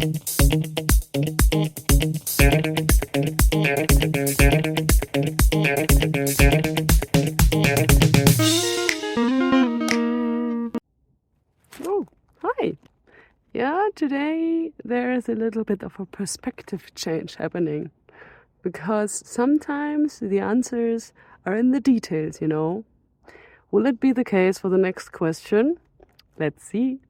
Oh, hi. Yeah, today there is a little bit of a perspective change happening, because sometimes the answers are in the details, you know. Will it be the case for the next question? Let's see.